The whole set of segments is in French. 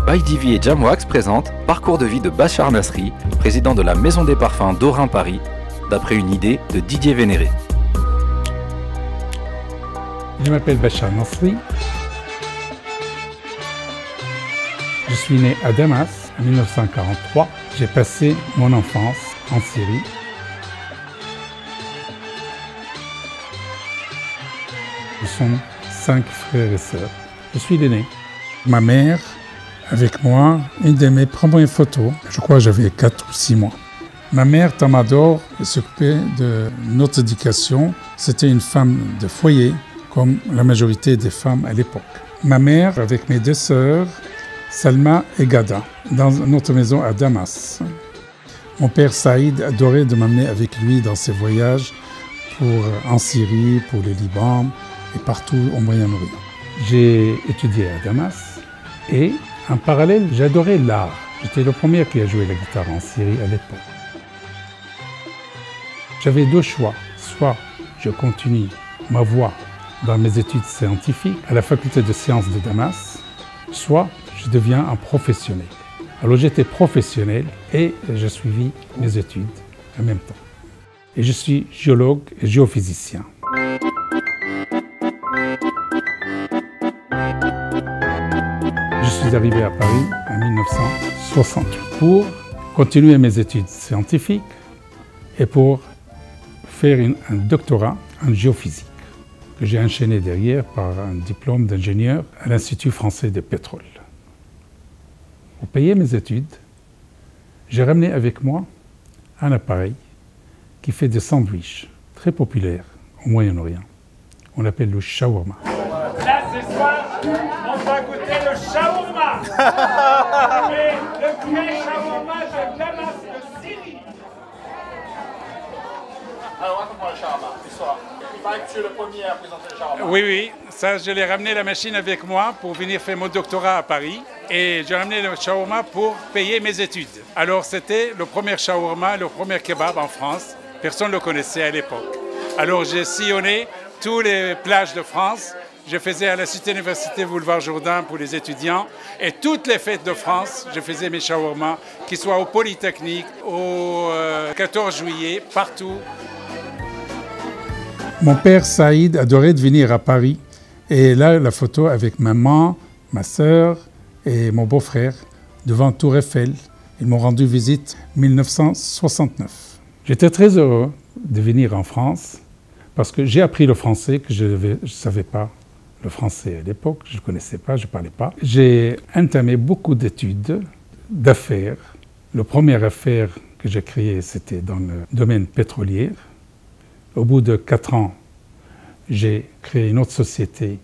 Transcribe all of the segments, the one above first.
By-DV et Jamwax présentent Parcours de vie de Bachar Nasri, président de la Maison des Parfums d'Orin Paris, d'après une idée de Didier Vénéré. Je m'appelle Bachar Nasri. Je suis né à Damas en 1943. J'ai passé mon enfance en Syrie. Nous sommes 5 frères et sœurs. Je suis l'aîné. Ma mère, avec moi, une de mes premières photos, je crois que j'avais 4 ou 6 mois. Ma mère, Tamador, s'occupait de notre éducation. C'était une femme de foyer, comme la majorité des femmes à l'époque. Ma mère, avec mes 2 sœurs, Salma et Gada, dans notre maison à Damas. Mon père Saïd adorait de m'amener avec lui dans ses voyages en Syrie, pour le Liban et partout au Moyen-Orient. J'ai étudié à Damas et en parallèle, j'adorais l'art. J'étais le premier qui a joué la guitare en Syrie à l'époque. J'avais 2 choix. Soit je continue ma voie dans mes études scientifiques à la faculté de sciences de Damas, soit je deviens un professionnel. Alors j'étais professionnel et j'ai suivi mes études en même temps. Et je suis géologue et géophysicien. Je suis arrivé à Paris en 1968 pour continuer mes études scientifiques et pour faire un doctorat en géophysique que j'ai enchaîné derrière par un diplôme d'ingénieur à l'Institut français de pétrole. Pour payer mes études, j'ai ramené avec moi un appareil qui fait des sandwichs très populaires au Moyen-Orient. On appelle le shawarma. Là, ce soir, on va goûter le shawarma. Mais le vrai shawarma de Damas de Syrie. Alors, raconte-moi le shawarma, ce soir. Il paraît que tu es le premier à présenter le shawarma. Oui, ça, je l'ai ramené la machine avec moi pour venir faire mon doctorat à Paris. Et j'ai ramené le shawarma pour payer mes études. Alors, c'était le premier shawarma, le premier kebab en France. Personne ne le connaissait à l'époque. Alors, j'ai sillonné tous les plages de France. Je faisais à la Cité Université Boulevard Jourdain pour les étudiants. Et toutes les fêtes de France, je faisais mes shawarma, qu'ils soient au Polytechnique, au 14 juillet, partout. Mon père Saïd adorait de venir à Paris. Et là, la photo avec maman, ma sœur et mon beau-frère devant Tour Eiffel. Ils m'ont rendu visite en 1969. J'étais très heureux de venir en France parce que j'ai appris le français que je ne savais pas. Le français à l'époque, je ne connaissais pas, je ne parlais pas. J'ai entamé beaucoup d'études, d'affaires. La première affaire que j'ai créée, c'était dans le domaine pétrolier. Au bout de 4 ans, j'ai créé une autre société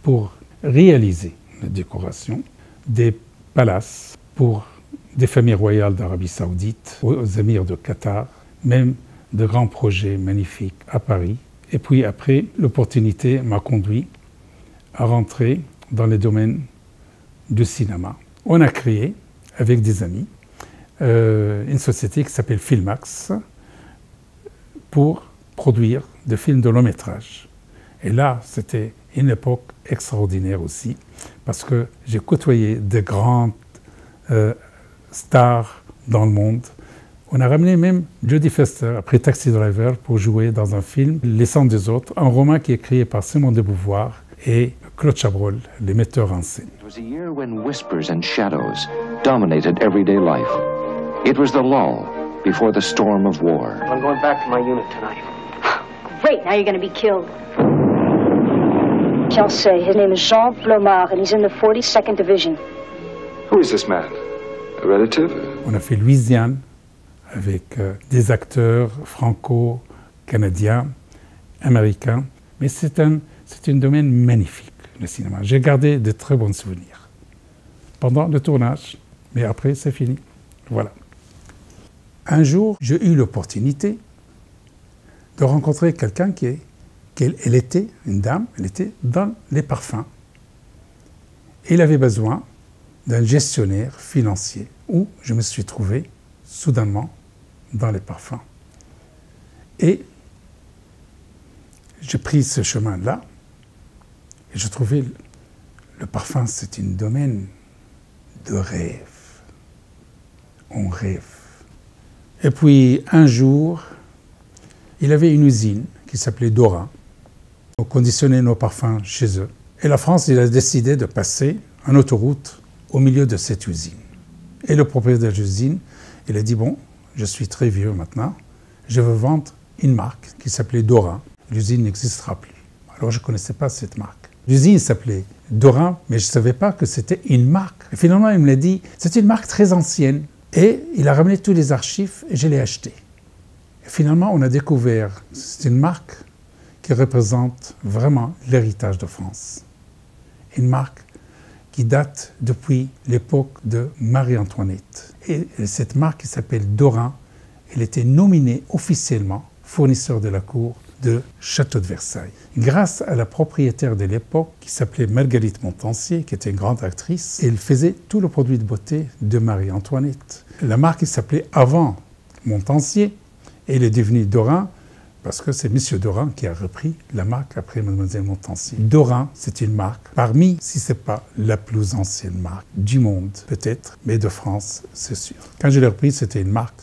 pour réaliser la décoration des palaces pour des familles royales d'Arabie Saoudite, aux émirs de Qatar, même de grands projets magnifiques à Paris. Et puis après, l'opportunité m'a conduit à rentrer dans les domaines du cinéma. On a créé, avec des amis, une société qui s'appelle Filmax pour produire des films de long métrage. Et là, c'était une époque extraordinaire aussi, parce que j'ai côtoyé de grandes stars dans le monde. On a ramené même Jodie Foster, après Taxi Driver, pour jouer dans un film, Les Sangs des autres, un roman qui est créé par Simone de Beauvoir et Claude Chabrol, les metteurs en scène. It was a year when whispers and shadows dominated everyday life. It was the lull before the storm of war. I'm going back to my unit tonight. Great, now you're going to be killed. Fiancé, his name is Jean Blomard, and he's in the 42nd Division. Who is this man? A relative? On a fait Louisiane avec des acteurs franco-canadiens, américains. Mais c'est un domaine magnifique, le cinéma. J'ai gardé de très bons souvenirs pendant le tournage, mais après, c'est fini. Voilà. Un jour, j'ai eu l'opportunité de rencontrer quelqu'un elle était une dame, elle était dans les parfums. Et il avait besoin d'un gestionnaire financier où je me suis trouvé soudainement dans les parfums. Et j'ai pris ce chemin-là et je trouvais le parfum, c'est un domaine de rêve. On rêve. Et puis un jour, il avait une usine qui s'appelait Dorin. On conditionnait nos parfums chez eux. Et la France, il a décidé de passer en autoroute au milieu de cette usine. Et le propriétaire de l'usine, il a dit, bon, je suis très vieux maintenant, je veux vendre une marque qui s'appelait Dorin. L'usine n'existera plus. Alors je ne connaissais pas cette marque. L'usine s'appelait Dorin, mais je ne savais pas que c'était une marque. Et finalement, il me l'a dit, c'est une marque très ancienne. Et il a ramené tous les archives et je l'ai acheté. Et finalement, on a découvert que c'est une marque qui représente vraiment l'héritage de France. Une marque qui date depuis l'époque de Marie-Antoinette. Et cette marque qui s'appelle Dorin, elle était nominée officiellement fournisseur de la cour de Château de Versailles. Grâce à la propriétaire de l'époque qui s'appelait Marguerite Montansier, qui était une grande actrice, elle faisait tout le produit de beauté de Marie-Antoinette. La marque s'appelait avant Montansier et elle est devenue Dorin parce que c'est M. Dorin qui a repris la marque après Mlle Montansier. Dorin, c'est une marque parmi, si ce n'est pas la plus ancienne marque du monde, peut-être, mais de France, c'est sûr. Quand je l'ai repris, c'était une marque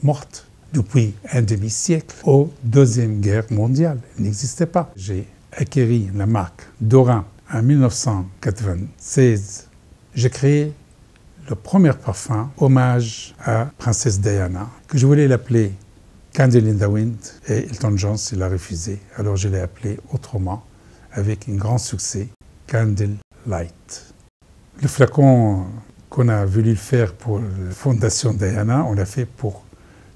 morte depuis un demi-siècle, aux Deuxième Guerre mondiale. Elle n'existait pas. J'ai acquis la marque Dorin en 1996. J'ai créé le premier parfum, hommage à Princesse Diana, que je voulais l'appeler Candle in the Wind, et Elton John, il a refusé. Alors je l'ai appelé autrement, avec un grand succès, Candle Light. Le flacon qu'on a voulu faire pour la Fondation Diana, on l'a fait pour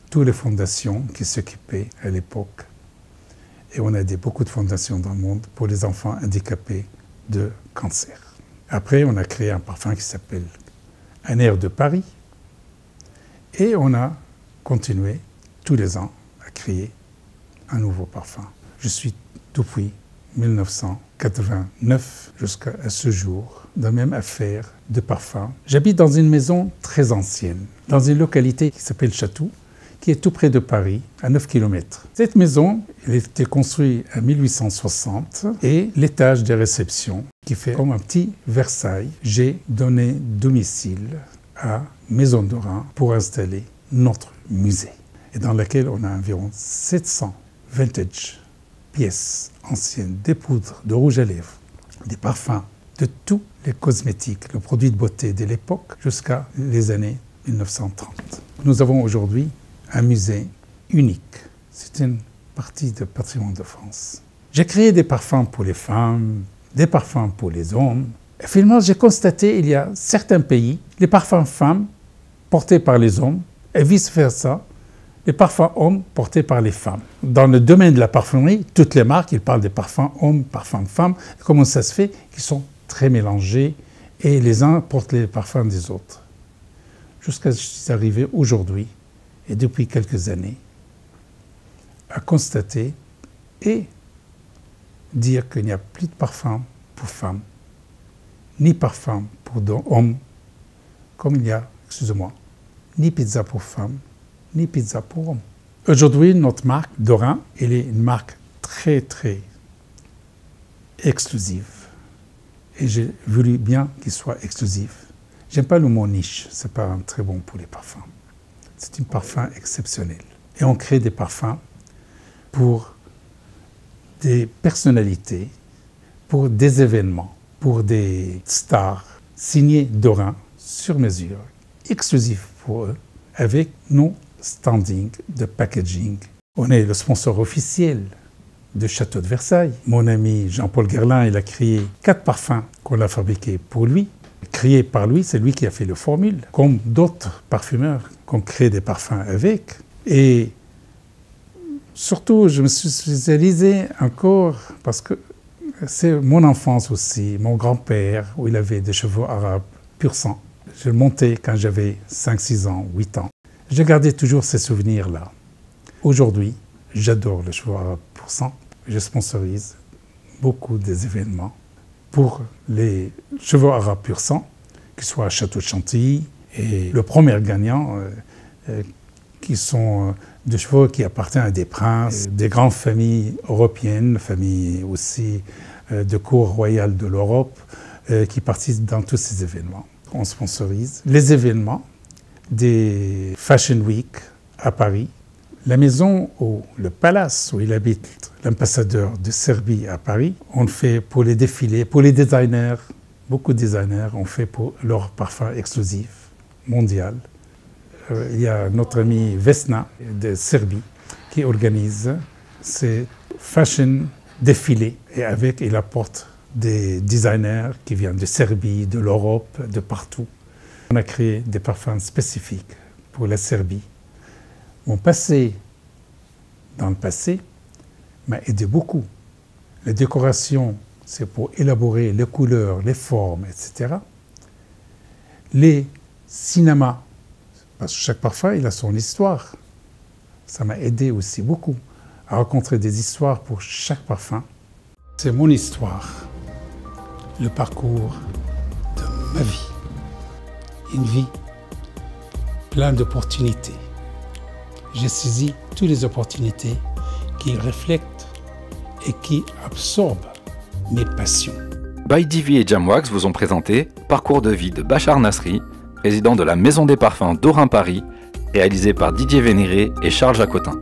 toutes les fondations qui s'occupaient à l'époque. Et on a aidé beaucoup de fondations dans le monde pour les enfants handicapés de cancer. Après, on a créé un parfum qui s'appelle Un air de Paris. Et on a continué tous les ans à créer un nouveau parfum. Je suis depuis 1989 jusqu'à ce jour dans la même affaire de parfum. J'habite dans une maison très ancienne, dans une localité qui s'appelle Château, qui est tout près de Paris, à 9 km. Cette maison, elle a été construite en 1860 et l'étage des réceptions, qui fait comme un petit Versailles, j'ai donné domicile à Maison Dorin pour installer notre musée, et dans laquelle on a environ 700 vintage pièces anciennes, des poudres, de rouge à lèvres, des parfums, de tous les cosmétiques, le produit de beauté de l'époque jusqu'à les années 1930. Nous avons aujourd'hui un musée unique. C'est une partie du patrimoine de France. J'ai créé des parfums pour les femmes, des parfums pour les hommes. Et finalement, j'ai constaté qu'il y a certains pays, les parfums femmes portés par les hommes et vice-versa, les parfums hommes portés par les femmes. Dans le domaine de la parfumerie, toutes les marques, ils parlent des parfums hommes, parfums femmes. Comment ça se fait qu'ils sont très mélangés et les uns portent les parfums des autres. Jusqu'à ce que je suis arrivé aujourd'hui, et depuis quelques années, à constater et dire qu'il n'y a plus de parfum pour femmes, ni parfum pour hommes, comme il y a, excusez-moi, ni pizza pour femmes, ni pizza pour hommes. Aujourd'hui, notre marque Dorin, elle est une marque très, très exclusive. Et j'ai voulu bien qu'il soit exclusif. J'aime pas le mot niche, c'est pas un très bon pour les parfums. C'est un parfum exceptionnel. Et on crée des parfums pour des personnalités, pour des événements, pour des stars, signés Dorin, sur mesure, exclusifs pour eux, avec nos standings de packaging. On est le sponsor officiel de Château de Versailles. Mon ami Jean-Paul Guerlain, il a créé 4 parfums qu'on a fabriqués pour lui. Créé par lui, c'est lui qui a fait la formule, comme d'autres parfumeurs qu'on crée des parfums avec. Et surtout, je me suis spécialisé encore parce que c'est mon enfance aussi, mon grand-père, où il avait des cheveux arabes pur sang. Je le montais quand j'avais 5, 6 ans, 8 ans. Je gardais toujours ces souvenirs-là. Aujourd'hui, j'adore les cheveux arabes pur sang. Je sponsorise beaucoup des événements pour les cheveux arabes pur sang, qui soient à Château de Chantilly. Et le premier gagnant, qui sont des chevaux qui appartiennent à des princes, des grandes familles européennes, familles aussi de cour royale de l'Europe, qui participent dans tous ces événements. on sponsorise les événements des Fashion Week à Paris. La maison ou le palace où il habite l'ambassadeur de Serbie à Paris, on fait pour les défilés, pour les designers, beaucoup de designers, on fait pour leur parfum exclusif, mondial. Il y a notre ami Vesna de Serbie qui organise ces fashion défilés et il apporte des designers qui viennent de Serbie, de l'Europe, de partout. On a créé des parfums spécifiques pour la Serbie. Mon passé, dans le passé, m'a aidé beaucoup. Les décorations, c'est pour élaborer les couleurs, les formes, etc. Les cinémas, parce que chaque parfum, il a son histoire. Ça m'a aidé aussi beaucoup à rencontrer des histoires pour chaque parfum. C'est mon histoire, le parcours de ma vie. Une vie pleine d'opportunités. J'ai saisi toutes les opportunités qui reflètent et qui absorbent mes passions. Baidivi et Jamwax vous ont présenté Parcours de vie de Bachar Nasri, président de la Maison des Parfums d'Orin Paris, réalisé par Didier Vénéré et Charles Jacotin.